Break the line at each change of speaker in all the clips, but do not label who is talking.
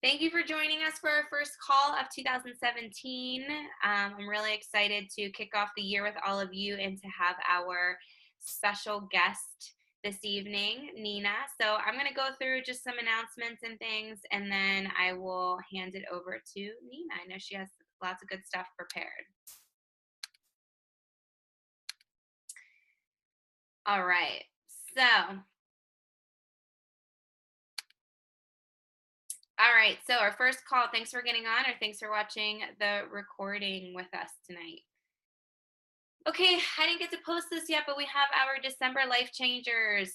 Thank you for joining us for our first call of 2017. I'm really excited to kick off the year with all of you and to have our special guest this evening, Nina. So I'm going to go through just some announcements and things, and then I will hand it over to Nina. I know she has lots of good stuff prepared. All right. All right, so our first call, thanks for getting on, or thanks for watching the recording with us tonight. Okay, I didn't get to post this yet, but we have our December Life Changers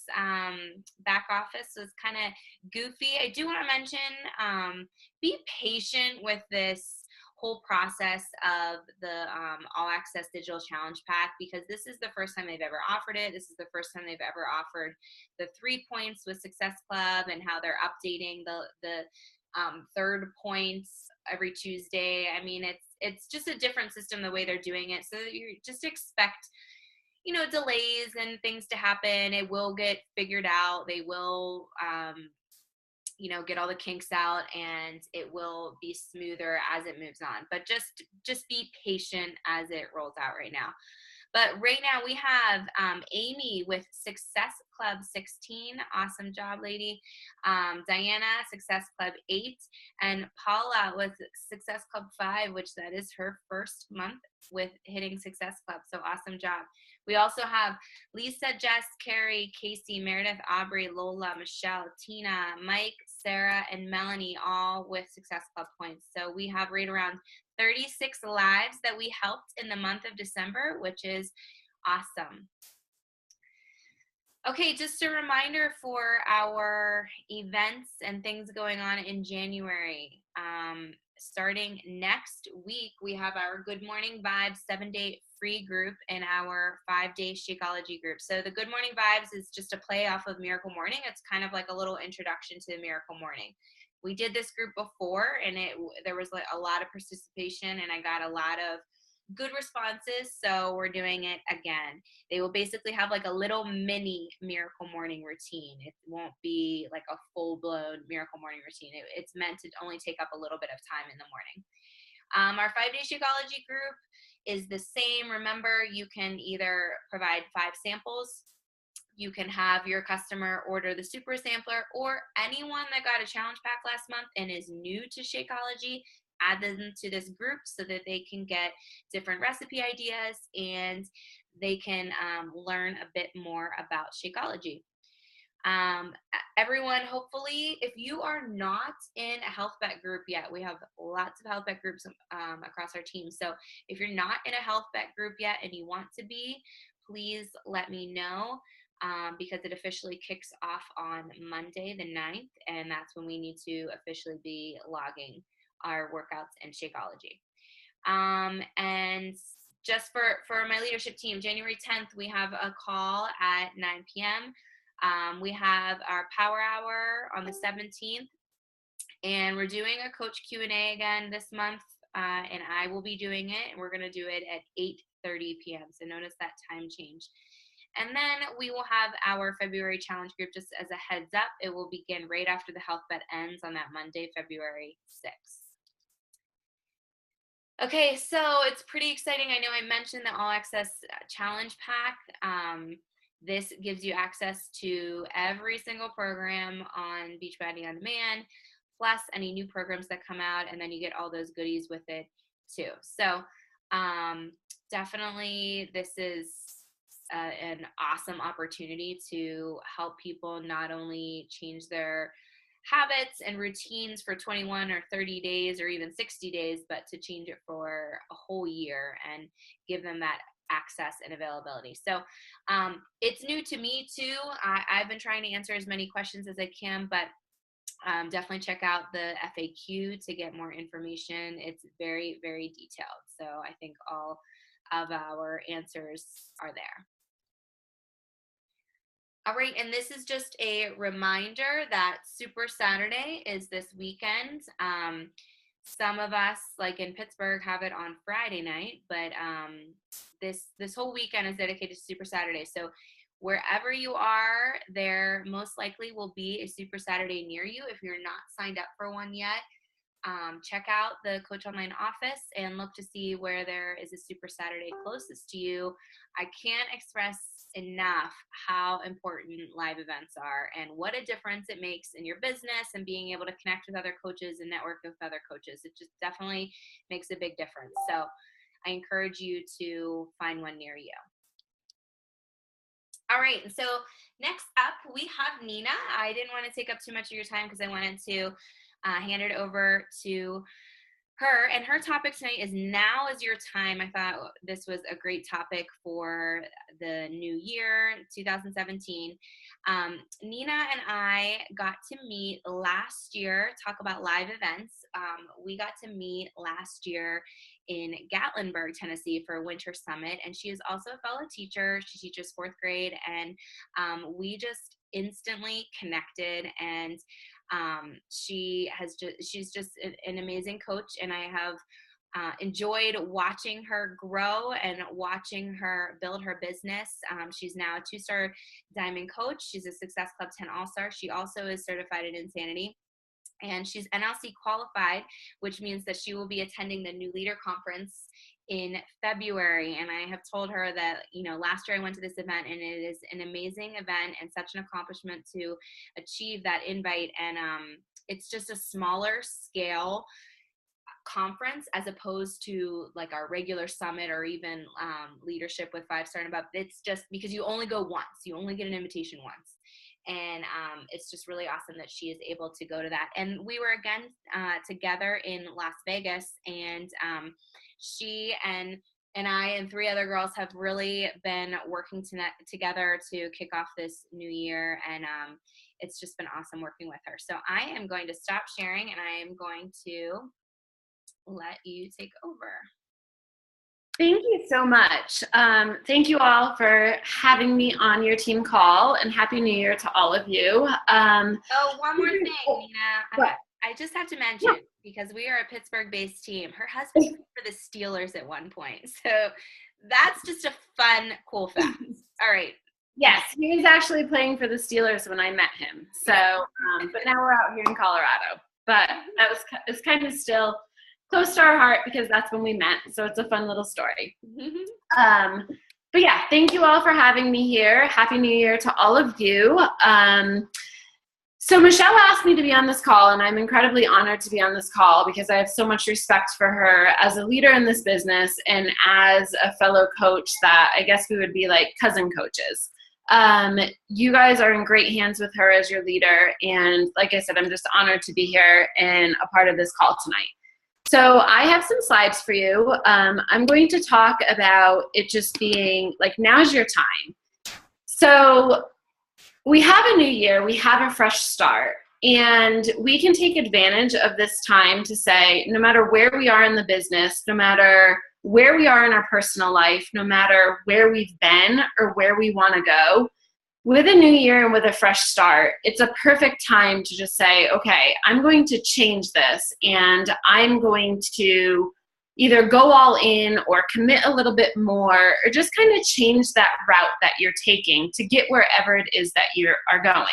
back office. So it's kind of goofy. I do want to mention, be patient with this whole process of the All Access Digital Challenge Pack, because this is the first time they've ever offered it. This is the first time they've ever offered the 3 points with Success Club, and how they're updating the third points every Tuesday. I mean, it's just a different system the way they're doing it. So you just expect, delays and things to happen. It will get figured out. They will, get all the kinks out, and it will be smoother as it moves on. But just be patient as it rolls out right now. But right now we have Amy with Success Club 16. Awesome job, lady. Diana, Success Club 8. And Paula with Success Club 5, which that is her first month with hitting Success Club. So awesome job. We also have Lisa, Jess, Carrie, Casey, Meredith, Aubrey, Lola, Michelle, Tina, Mike, Sarah, and Melanie, all with Success Club points. So we have right around 36 lives that we helped in the month of December, which is awesome. Okay, just a reminder for our events and things going on in January. Starting next week, we have our Good Morning Vibes 7-day free group and our 5-day Shakeology group. So the Good Morning Vibes is just a play off of Miracle Morning. It's kind of like a little introduction to the Miracle Morning. We did this group before, and there was like a lot of participation, and I got a lot of good responses, so we're doing it again. They will basically have like a little mini Miracle Morning routine. It won't be like a full-blown Miracle Morning routine. It's meant to only take up a little bit of time in the morning. Our 5-day Shakeology group is the same. Remember, you can either provide 5 samples, you can have your customer order the super sampler, or anyone that got a challenge pack last month and is new to Shakeology, add them to this group so that they can get different recipe ideas and they can learn a bit more about Shakeology. Everyone, hopefully, if you are not in a health bet group yet, we have lots of health bet groups across our team. So if you're not in a health bet group yet and you want to be, please let me know. Because it officially kicks off on Monday the 9th, and that's when we need to officially be logging our workouts in Shakeology. And just for my leadership team, January 10th, we have a call at 9 p.m. We have our Power Hour on the 17th, and we're doing a Coach Q&A again this month, and I will be doing it, and we're going to do it at 8:30 p.m. So notice that time change. And then we will have our February challenge group. Just as a heads up, it will begin right after the health bet ends on that Monday, February 6th. Okay, so it's pretty exciting. I know I mentioned the All Access Challenge Pack. This gives you access to every single program on Beachbody On Demand, plus any new programs that come out, and then you get all those goodies with it too. So definitely this is an awesome opportunity to help people not only change their habits and routines for 21 or 30 days or even 60 days, but to change it for a whole year and give them that access and availability. So it's new to me too. I've been trying to answer as many questions as I can, but definitely check out the FAQ to get more information. It's very, very detailed. So I think all of our answers are there. All right, and this is just a reminder that Super Saturday is this weekend. Some of us, like in Pittsburgh, have it on Friday night, but this whole weekend is dedicated to Super Saturday. So wherever you are, there most likely will be a Super Saturday near you. If you're not signed up for one yet, check out the Coach Online office and look to see where there is a Super Saturday closest to you. I can't express enough how important live events are and what a difference it makes in your business and being able to connect with other coaches and network with other coaches. It just definitely makes a big difference. So I encourage you to find one near you. All right, so next up we have Nina. I didn't want to take up too much of your time because I wanted to hand it over to her, and her topic tonight is Now is Your Time. I thought this was a great topic for the new year, 2017. Nina and I got to meet last year, talk about live events. We got to meet last year in Gatlinburg, Tennessee for Winter Summit, and she is also a fellow teacher. She teaches fourth grade, and we just instantly connected, and she's just an amazing coach, and I have enjoyed watching her grow and watching her build her business. She's now a 2-star diamond coach. She's a Success Club 10 All-Star. She also is certified in Insanity. And she's NLC qualified, which means that she will be attending the New Leader Conference in February. And I have told her that, last year I went to this event, and it is an amazing event and such an accomplishment to achieve that invite. And it's just a smaller scale conference as opposed to like our regular summit or even leadership with 5-star and above. It's just because you only go once, you only get an invitation once. And it's just really awesome that she is able to go to that. And we were again together in Las Vegas, and she and I and 3 other girls have really been working together to kick off this new year, and it's just been awesome working with her. So I am going to stop sharing, and I am going to let you take over.
Thank you so much. Thank you all for having me on your team call, and Happy New Year to all of you.
One more thing, Nina. I just have to mention, because we are a Pittsburgh-based team, her husband played for the Steelers at one point. So that's just a fun, cool fact. All right.
Yes, he was actually playing for the Steelers when I met him. So, but now we're out here in Colorado. But it's kind of still close to our heart because that's when we met. So it's a fun little story. But yeah, thank you all for having me here. Happy New Year to all of you. So Michelle asked me to be on this call, and I'm incredibly honored to be on this call because I have so much respect for her as a leader in this business and as a fellow coach that I guess we would be like cousin coaches. You guys are in great hands with her as your leader, and like I said, I'm just honored to be here and a part of this call tonight. So I have some slides for you. I'm going to talk about it just being like, now's your time. So we have a new year, we have a fresh start, and we can take advantage of this time to say, no matter where we are in the business, no matter where we are in our personal life, no matter where we've been or where we want to go, with a new year and with a fresh start, it's a perfect time to just say, okay, I'm going to change this, and I'm going to either go all in or commit a little bit more, or just kind of change that route that you're taking to get wherever it is that you are going.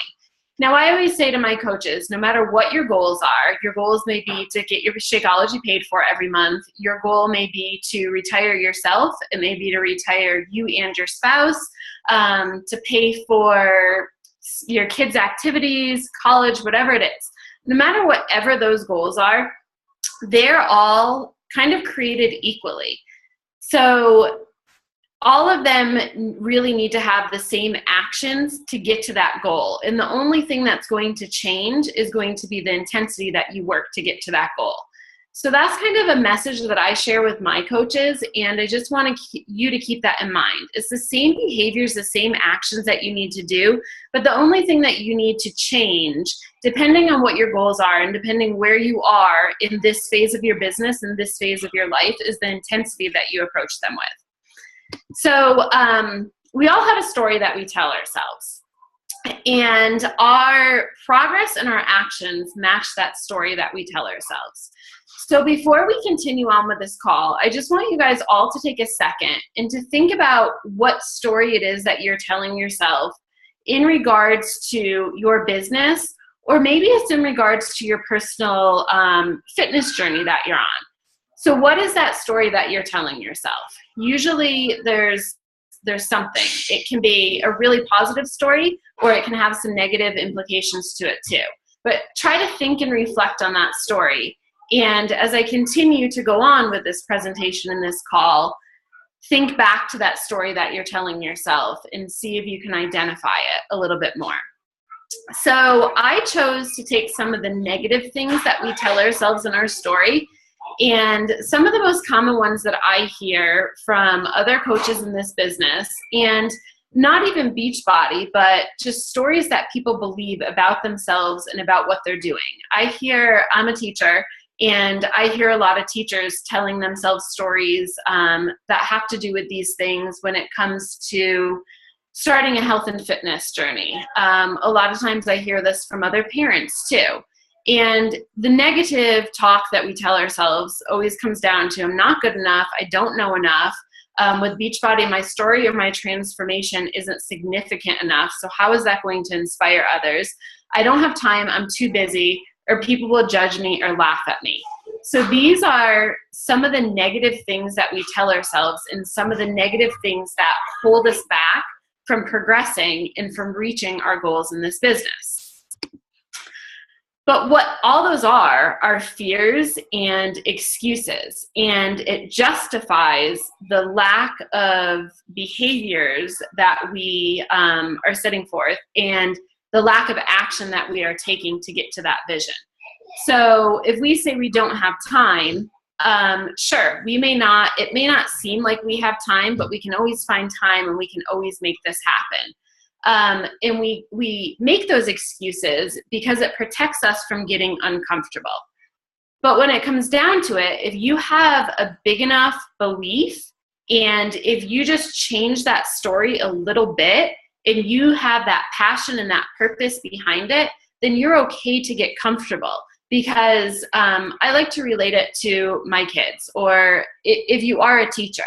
Now, I always say to my coaches, no matter what your goals are, your goals may be to get your Shakeology paid for every month. Your goal may be to retire yourself. It may be to retire you and your spouse, to pay for your kids' activities, college, whatever it is. No matter whatever those goals are, they're all kind of created equally. So all of them really need to have the same actions to get to that goal. And the only thing that's going to change is going to be the intensity that you work to get to that goal. So that's kind of a message that I share with my coaches, and I just want you to keep that in mind. It's the same behaviors, the same actions that you need to do, but the only thing that you need to change, depending on what your goals are and depending where you are in this phase of your business and this phase of your life, is the intensity that you approach them with. So we all have a story that we tell ourselves. And our progress and our actions match that story that we tell ourselves. So before we continue on with this call, I just want you guys all to take a second and to think about what story it is that you're telling yourself in regards to your business, or maybe it's in regards to your personal fitness journey that you're on. So what is that story that you're telling yourself? Usually there's something. It can be a really positive story, or it can have some negative implications to it too. But try to think and reflect on that story. And as I continue to go on with this presentation and this call, think back to that story that you're telling yourself and see if you can identify it a little bit more. So I chose to take some of the negative things that we tell ourselves in our story, and some of the most common ones that I hear from other coaches in this business, and not even Beachbody, but just stories that people believe about themselves and about what they're doing. I'm a teacher, and I hear a lot of teachers telling themselves stories that have to do with these things when it comes to starting a health and fitness journey. A lot of times I hear this from other parents too. And the negative talk that we tell ourselves always comes down to, I'm not good enough, I don't know enough. With Beachbody, my story or my transformation isn't significant enough, so how is that going to inspire others? I don't have time, I'm too busy, or people will judge me or laugh at me. So these are some of the negative things that we tell ourselves, and some of the negative things that hold us back from progressing and from reaching our goals in this business. But what all those are fears and excuses, and it justifies the lack of behaviors that we are setting forth and the lack of action that we are taking to get to that vision. So if we say we don't have time, sure, it may not seem like we have time, but we can always find time and we can always make this happen. And we make those excuses because it protects us from getting uncomfortable. But when it comes down to it, if you have a big enough belief, and if you just change that story a little bit, and you have that passion and that purpose behind it, then you're okay to get comfortable. Because I like to relate it to my kids, or if you are a teacher.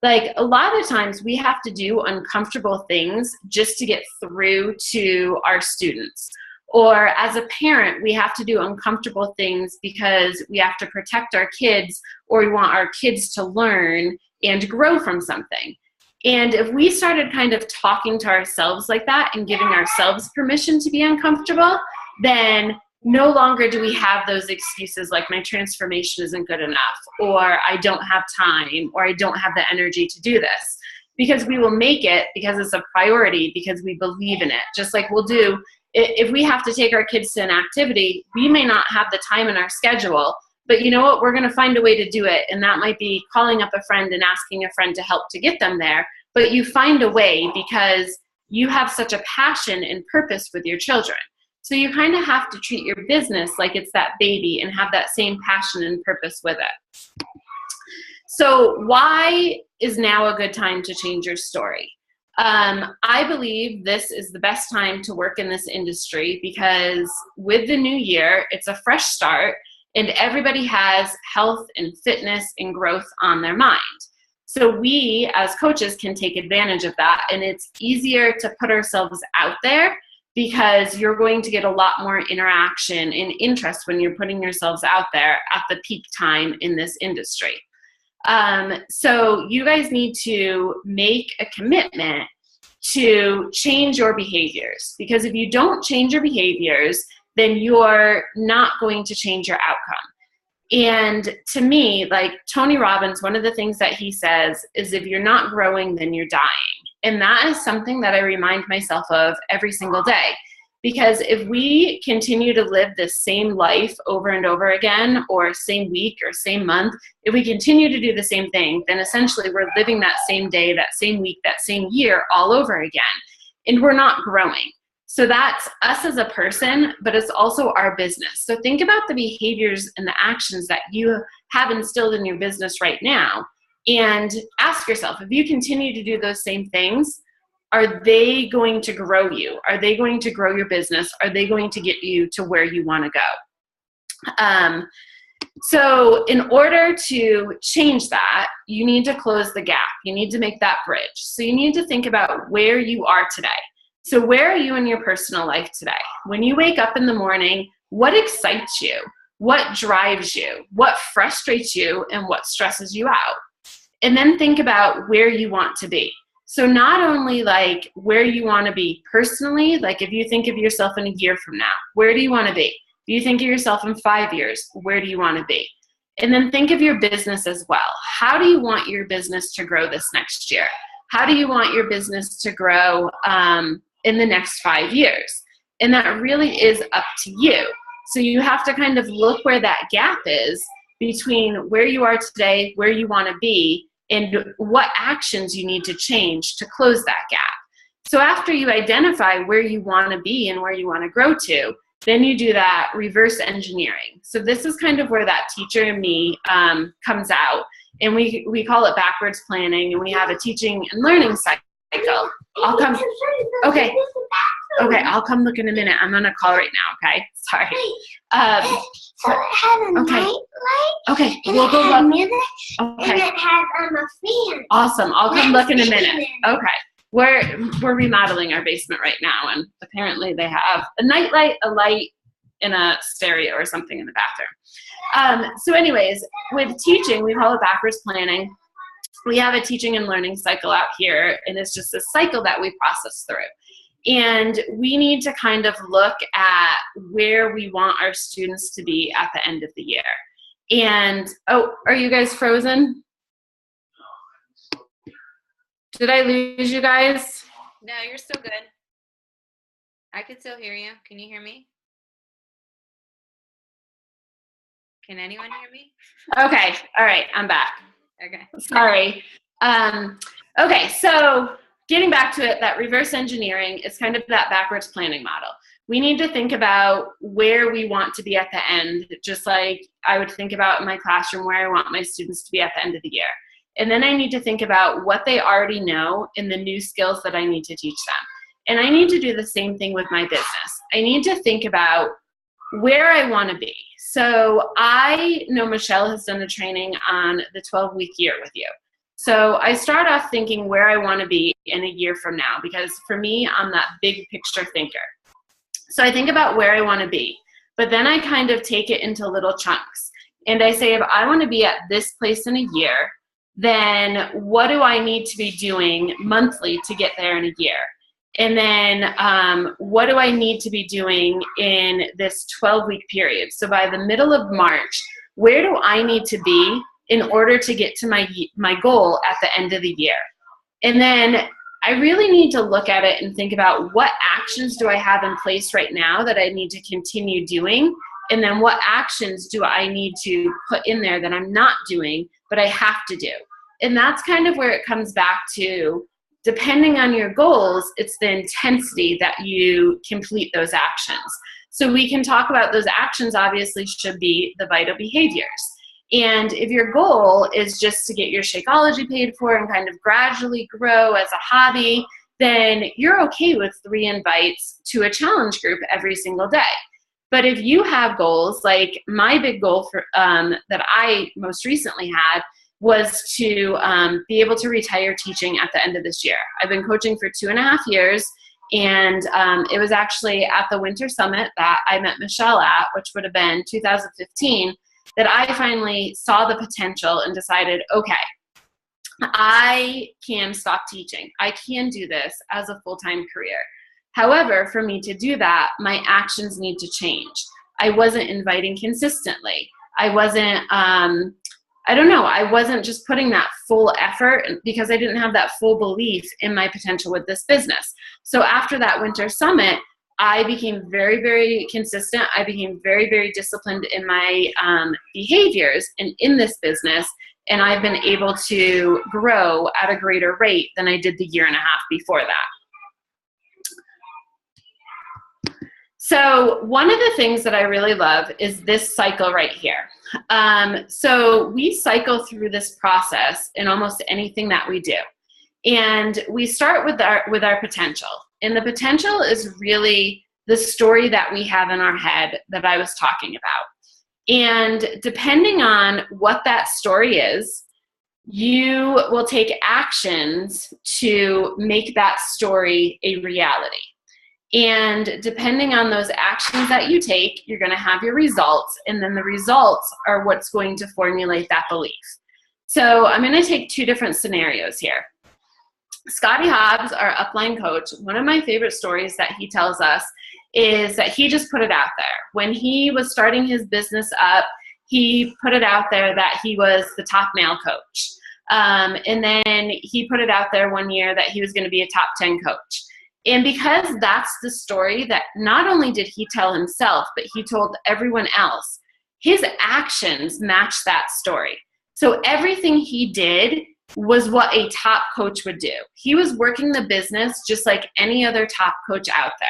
Like, a lot of times we have to do uncomfortable things just to get through to our students. Or as a parent, we have to do uncomfortable things because we have to protect our kids, or we want our kids to learn and grow from something. And if we started kind of talking to ourselves like that and giving ourselves permission to be uncomfortable, then no longer do we have those excuses like my transformation isn't good enough, or I don't have time, or I don't have the energy to do this. Because we will make it because it's a priority, because we believe in it. Just like we'll do, if we have to take our kids to an activity, we may not have the time in our schedule, but you know what, we're gonna find a way to do it. And that might be calling up a friend and asking a friend to help to get them there. But you find a way because you have such a passion and purpose with your children. So you kind of have to treat your business like it's that baby and have that same passion and purpose with it. So why is now a good time to change your story? I believe this is the best time to work in this industry because with the new year, it's a fresh start and everybody has health and fitness and growth on their mind. So we as coaches can take advantage of that, and it's easier to put ourselves out there because you're going to get a lot more interaction and interest when you're putting yourselves out there at the peak time in this industry. So you guys need to make a commitment to change your behaviors, because if you don't change your behaviors, then you're not going to change your outcome. And to me, like Tony Robbins, one of the things that he says is if you're not growing, then you're dying. And that is something that I remind myself of every single day. Because if we continue to live the same life over and over again, or same week or same month, if we continue to do the same thing, then essentially we're living that same day, that same week, that same year all over again. And we're not growing. So that's us as a person, but it's also our business. So think about the behaviors and the actions that you have instilled in your business right now. And ask yourself, if you continue to do those same things, are they going to grow you? Are they going to grow your business? Are they going to get you to where you want to go? So in order to change that, you need to close the gap. You need to make that bridge. So you need to think about where you are today. So where are you in your personal life today? When you wake up in the morning, what excites you? What drives you? What frustrates you? And what stresses you out? And then think about where you want to be. So not only like where you want to be personally, like if you think of yourself in a year from now, where do you want to be? If you think of yourself in 5 years, where do you want to be? And then think of your business as well. How do you want your business to grow this next year? How do you want your business to grow in the next 5 years? And that really is up to you. So you have to kind of look where that gap is between where you are today, where you want to be, and what actions you need to change to close that gap. So after you identify where you want to be and where you want to grow to, then you do that reverse engineering. So this is kind of where that teacher in me comes out, and we call it backwards planning, and we have a teaching and learning cycle. I'll come. Okay. Okay, I'll come look in a minute. I'm on a call right now. Okay, sorry.
So it has a
Okay.
night light.
Okay,
And
we'll
it
go
has
look.
music. And
Okay,
it has a fan.
awesome. I'll come look in a minute.
Fan.
Okay. We're remodeling our basement right now, and apparently they have a night light, a light, and a stereo or something in the bathroom. So anyways, with teaching, we call it backwards planning. We have a teaching and learning cycle out here, and it's just a cycle that we process through. And we need to kind of look at where we want our students to be at the end of the year. And, oh, are you guys frozen? Did I lose you guys?
No, you're still good. I can still hear you. Can you hear me? Can anyone hear me?
Okay, all right, I'm back.
Okay.
Sorry. Okay, so getting back to it, that reverse engineering is kind of that backwards planning model. We need to think about where we want to be at the end, just like I would think about in my classroom where I want my students to be at the end of the year. And then I need to think about what they already know and the new skills that I need to teach them. And I need to do the same thing with my business. I need to think about where I want to be. So I know Michelle has done a training on the 12-week year with you. So I start off thinking where I want to be in a year from now, because for me, I'm that big picture thinker. So I think about where I want to be, but then I kind of take it into little chunks. And I say, if I want to be at this place in a year, then what do I need to be doing monthly to get there in a year? And then what do I need to be doing in this 12-week period? So by the middle of March, where do I need to be in order to get to my goal at the end of the year? And then I really need to look at it and think about what actions do I have in place right now that I need to continue doing, and then what actions do I need to put in there that I'm not doing but I have to do. And that's kind of where it comes back to, depending on your goals, it's the intensity that you complete those actions. So we can talk about those actions obviously should be the vital behaviors. And if your goal is just to get your Shakeology paid for and kind of gradually grow as a hobby, then you're okay with 3 invites to a challenge group every single day. But if you have goals, like my big goal for that I most recently had was to be able to retire teaching at the end of this year. I've been coaching for 2.5 years, and it was actually at the Winter Summit that I met Michelle at, which would have been 2015, that I finally saw the potential and decided, okay, I can stop teaching. I can do this as a full-time career. However, for me to do that, my actions need to change. I wasn't inviting consistently. I wasn't, I wasn't just putting that full effort because I didn't have that full belief in my potential with this business. So after that Winter Summit, I became very, very consistent. I became very, very disciplined in my behaviors and in this business, and I've been able to grow at a greater rate than I did the 1.5 years before that. So one of the things that I really love is this cycle right here. So we cycle through this process in almost anything that we do. And we start with our potential. And the potential is really the story that we have in our head that I was talking about. And depending on what that story is, you will take actions to make that story a reality. And depending on those actions that you take, you're going to have your results, and then the results are what's going to formulate that belief. So I'm going to take two different scenarios here. Scotty Hobbs, our upline coach, one of my favorite stories that he tells us is that he just put it out there. When he was starting his business up, he put it out there that he was the top male coach. And then he put it out there one year that he was going to be a top 10 coach. And because that's the story that not only did he tell himself, but he told everyone else, his actions match that story. So everything he did was what a top coach would do. He was working the business just like any other top coach out there.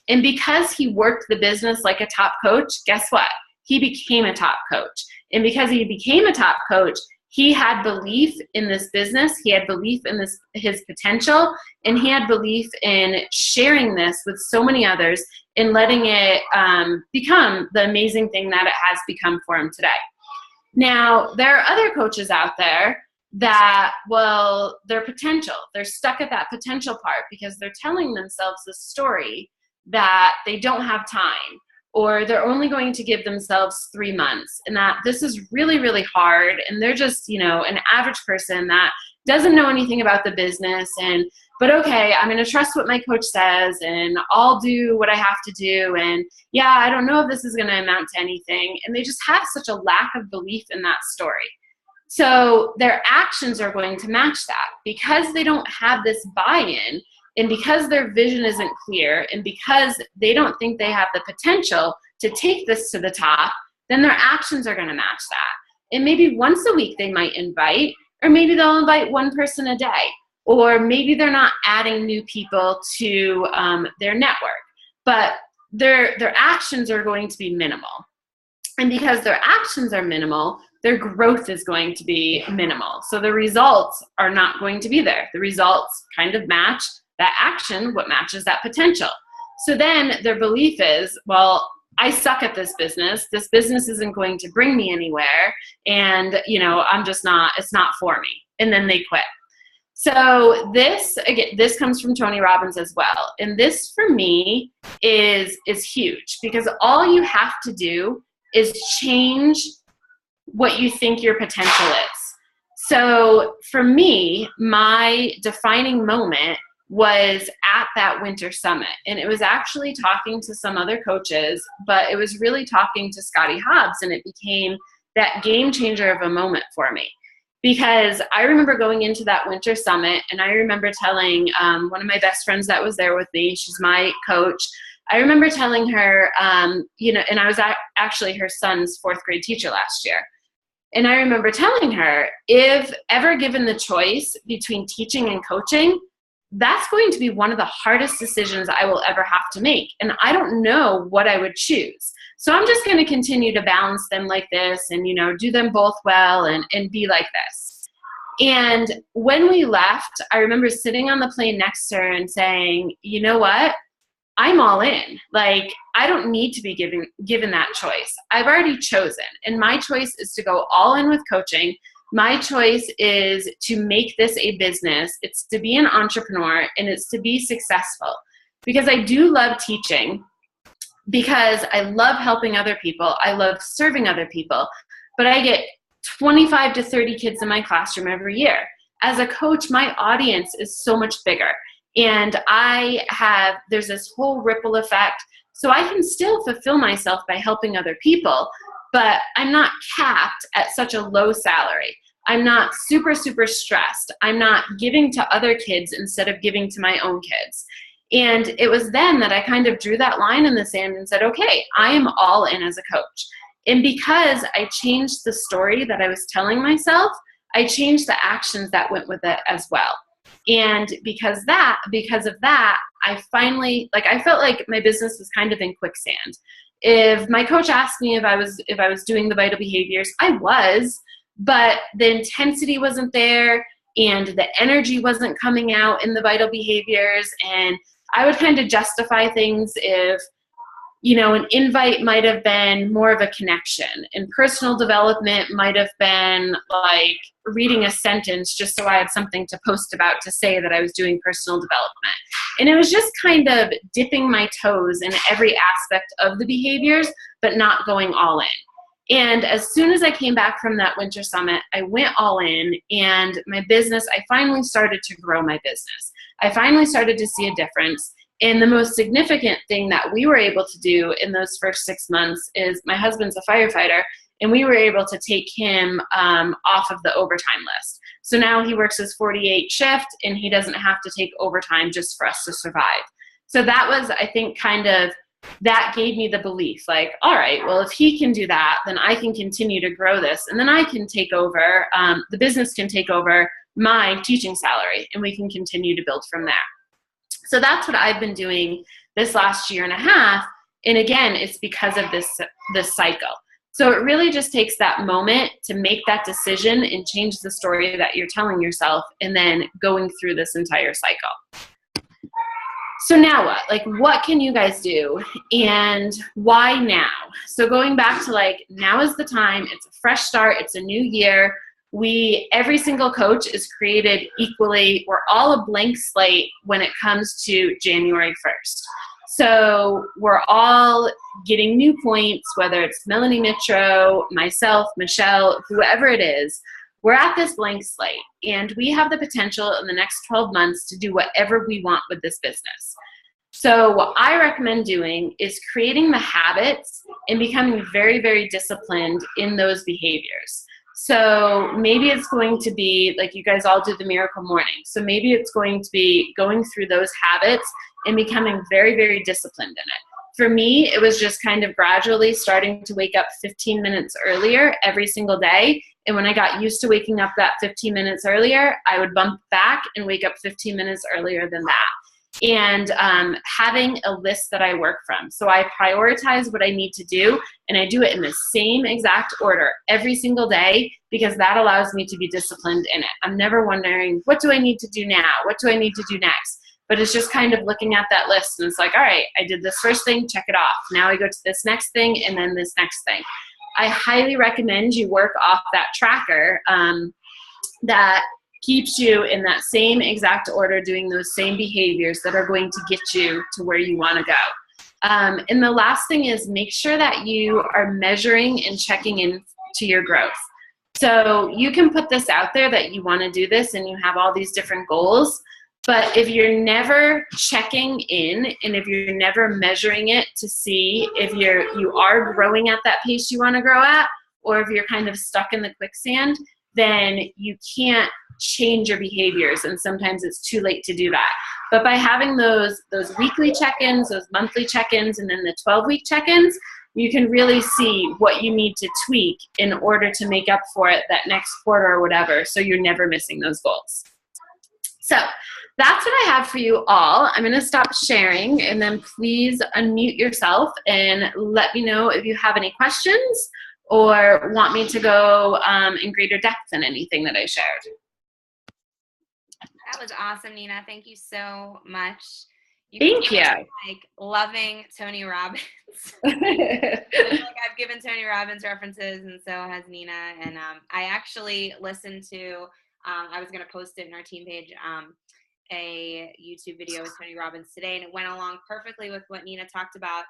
And because he worked the business like a top coach, guess what? He became a top coach. And because he became a top coach, he had belief in this business, he had belief in his potential, and he had belief in sharing this with so many others and letting it become the amazing thing that it has become for him today. Now, there are other coaches out there that, well, their potential, they're stuck at that potential part because they're telling themselves this story that they don't have time, or they're only going to give themselves 3 months, and that this is really, really hard, and they're just, an average person that doesn't know anything about the business, but okay, I'm going to trust what my coach says, and I'll do what I have to do, and yeah, I don't know if this is going to amount to anything, and they just have such a lack of belief in that story. So their actions are going to match that because they don't have this buy-in, and because their vision isn't clear, and because they don't think they have the potential to take this to the top, then their actions are going to match that. And maybe once a week they might invite, or maybe they'll invite one person a day, or maybe they're not adding new people to their network, but their actions are going to be minimal. And because their actions are minimal, their growth is going to be minimal. So the results are not going to be there. The results kind of match that action, what matches that potential. So then their belief is, well, I suck at this business. This business isn't going to bring me anywhere. And, I'm just not, it's not for me. And then they quit. So this comes from Tony Robbins as well. And this for me is huge, because all you have to do is change what you think your potential is. So for me, my defining moment was at that winter summit, and it was actually talking to some other coaches, but it was really talking to Scotty Hobbs, and it became that game changer of a moment for me, because I remember going into that winter summit, and I remember telling one of my best friends that was there with me, she's my coach, I remember telling her, and I was actually her son's 4th grade teacher last year. And I remember telling her, if ever given the choice between teaching and coaching, that's going to be one of the hardest decisions I will ever have to make. And I don't know what I would choose. So I'm just going to continue to balance them like this and, do them both well and be like this. And when we left, I remember sitting on the plane next to her and saying, you know what? I'm all in. Like, I don't need to be given that choice. I've already chosen. And my choice is to go all in with coaching. My choice is to make this a business. It's to be an entrepreneur, and it's to be successful. Because I do love teaching, because I love helping other people. I love serving other people. But I get 25 to 30 kids in my classroom every year. As a coach, my audience is so much bigger. And there's this whole ripple effect. So I can still fulfill myself by helping other people, but I'm not capped at such a low salary. I'm not super, super stressed. I'm not giving to other kids instead of giving to my own kids. And it was then that I kind of drew that line in the sand and said, okay, I am all in as a coach. And because I changed the story that I was telling myself, I changed the actions that went with it as well. And because of that, I finally, I felt like my business was kind of in quicksand. If my coach asked me if I was doing the vital behaviors, I was, but the intensity wasn't there. and the energy wasn't coming out in the vital behaviors. And I would kind of justify things if, an invite might have been more of a connection, and personal development might have been like reading a sentence just so I had something to post about to say that I was doing personal development. And it was just kind of dipping my toes in every aspect of the behaviors, but not going all in. And as soon as I came back from that winter summit, I went all in, and my business, I finally started to grow my business. I finally started to see a difference. And the most significant thing that we were able to do in those first 6 months is my husband's a firefighter, and we were able to take him off of the overtime list. So now he works his 48 shift, and he doesn't have to take overtime just for us to survive. So that was, I think, that gave me the belief, like, all right, well, if he can do that, then I can continue to grow this, and then I can take over, the business can take over my teaching salary, and we can continue to build from there. So that's what I've been doing this last year and a half. And again, it's because of this cycle. So it really just takes that moment to make that decision and change the story that you're telling yourself, and then going through this entire cycle. So now what? Like, what can you guys do, and why now? So going back to now is the time. It's a fresh start. It's a new year. Every single coach is created equally. We're all a blank slate when it comes to January 1st. So we're all getting new points, whether it's Melanie Mitro, myself, Michelle, whoever it is. We're at this blank slate, and we have the potential in the next 12 months to do whatever we want with this business. So what I recommend doing is creating the habits and becoming very, very disciplined in those behaviors. So maybe it's going to be like you guys all do the miracle morning. So maybe it's going to be going through those habits and becoming very, very disciplined in it. For me, it was just kind of gradually starting to wake up 15 minutes earlier every single day. And when I got used to waking up that 15 minutes earlier, I would bump back and wake up 15 minutes earlier than that. And having a list that I work from. So I prioritize what I need to do, and I do it in the same exact order every single day, because that allows me to be disciplined in it. I'm never wondering, what do I need to do now? What do I need to do next? But it's just kind of looking at that list, and it's like, all right, I did this first thing, check it off. Now I go to this next thing, and then this next thing. I highly recommend you work off that tracker that keeps you in that same exact order, doing those same behaviors that are going to get you to where you want to go. And the last thing is, make sure that you are measuring and checking in to your growth. So you can put this out there that you want to do this and you have all these different goals, but if you're never checking in and if you're never measuring it to see if you are growing at that pace you want to grow at, or if you're kind of stuck in the quicksand, then you can't change your behaviors, and sometimes it's too late to do that. But by having those weekly check-ins, those monthly check-ins, and then the 12-week check-ins, you can really see what you need to tweak in order to make up for it that next quarter or whatever, so you're never missing those goals. So that's what I have for you all. I'm going to stop sharing, and then please unmute yourself and let me know if you have any questions or want me to go in greater depth in anything that I shared.
That was awesome, Nina. Thank you so much.
Thank you.
Like loving Tony Robbins. I've given Tony Robbins references, and so has Nina. And I actually listened to, I was going to post it in our team page, a YouTube video with Tony Robbins today, and it went along perfectly with what Nina talked about.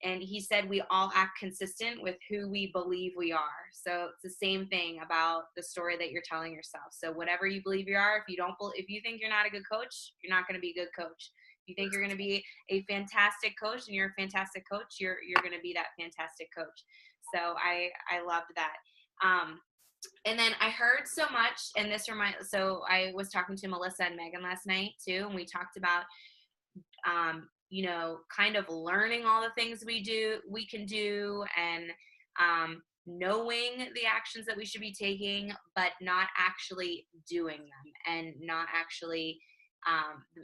And he said we all act consistent with who we believe we are. So it's the same thing about the story that you're telling yourself. So whatever you believe you are, if you think you're not a good coach, you're not going to be a good coach. If you think you're going to be a fantastic coach and you're a fantastic coach, you're going to be that fantastic coach. So I loved that. And then I heard so much, and so I was talking to Melissa and Megan last night too, and we talked about kind of learning all the things we can do, and knowing the actions that we should be taking, but not actually doing them, and not actually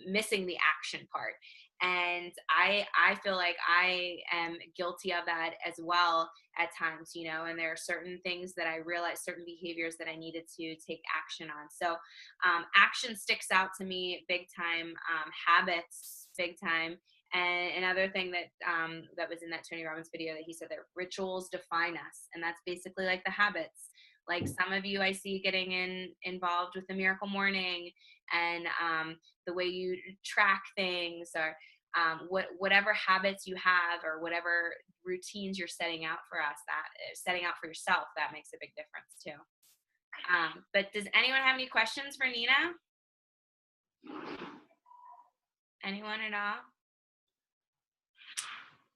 missing the action part. And I feel like I am guilty of that as well at times, you know, and there are certain things that I realized, certain behaviors that I needed to take action on. So action sticks out to me big time, habits big time. And another thing that that was in that Tony Robbins video, that he said that rituals define us, and that's basically like the habits. Like some of you I see getting involved with the Miracle Morning, and the way you track things, or whatever habits you have, or whatever routines you're setting out for us, that setting out for yourself, that makes a big difference too. But does anyone have any questions for Nina? Anyone at all?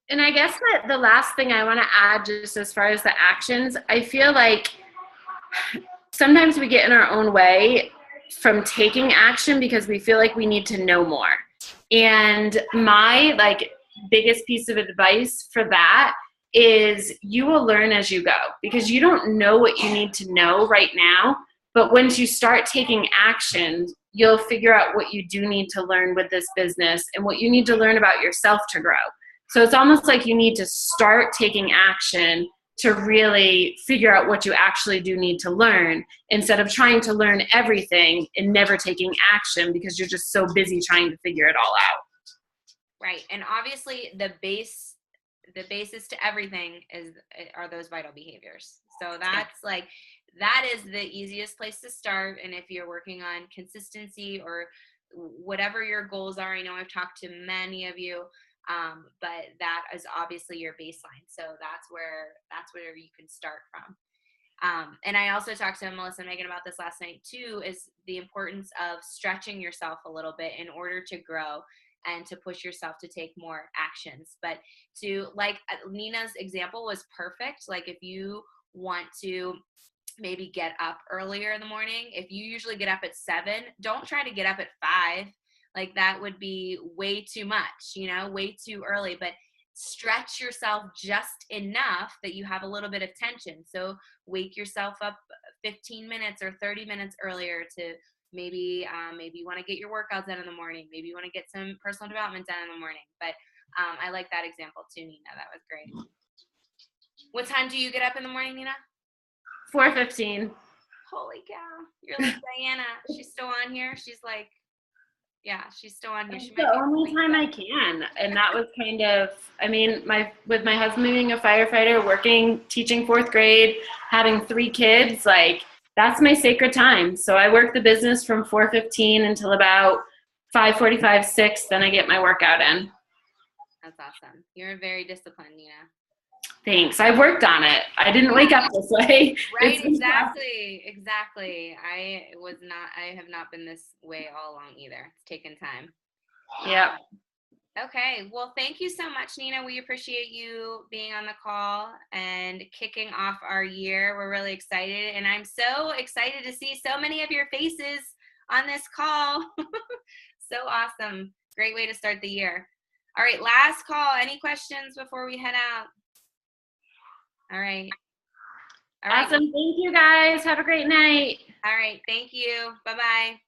And I guess that the last thing I want to add, just as far as the actions, I feel like sometimes we get in our own way from taking action because we feel like we need to know more. And my biggest piece of advice for that is you will learn as you go, because you don't know what you need to know right now. But once you start taking action, you'll figure out what you do need to learn with this business and what you need to learn about yourself to grow. So it's almost like you need to start taking action to really figure out what you actually do need to learn, instead of trying to learn everything and never taking action because you're just so busy trying to figure it all out.
Right. And obviously the basis to everything are those vital behaviors. So that's that is the easiest place to start. And if you're working on consistency or whatever your goals are, I know I've talked to many of you, but that is obviously your baseline. So that's where you can start from. And I also talked to Melissa and Megan about this last night too, is the importance of stretching yourself a little bit in order to grow and to push yourself to take more actions. But to, like, Nina's example was perfect. Like, if you want to maybe get up earlier in the morning, if you usually get up at 7, don't try to get up at 5. Like, that would be way too much, you know, way too early. But stretch yourself just enough that you have a little bit of tension. So wake yourself up 15 minutes or 30 minutes earlier to maybe you want to get your workouts done in the morning. Maybe you want to get some personal development done in the morning. But I like that example too, Nina. That was great. What time do you get up in the morning, Nina?
4:15.
Holy cow. You're like Diana. She's still on here. She's like, yeah, she's still on here. She
the only time I can. And that was kind of, I mean, with my husband being a firefighter, teaching 4th grade, having 3 kids, like, that's my sacred time. So I work the business from 4:15 until about 5:45, 6. Then I get my workout in.
That's awesome. You're very disciplined, Nina.
Thanks. I worked on it. I didn't wake up this way.
Right, exactly. I have not been this way all along either. It's taken time.
Yep.
Okay. Well, thank you so much, Nina. We appreciate you being on the call and kicking off our year. We're really excited, and I'm so excited to see so many of your faces on this call. So awesome. Great way to start the year. All right, last call. Any questions before we head out? All right.
Awesome. Thank you, guys. Have a great night.
All right. Thank you. Bye-bye.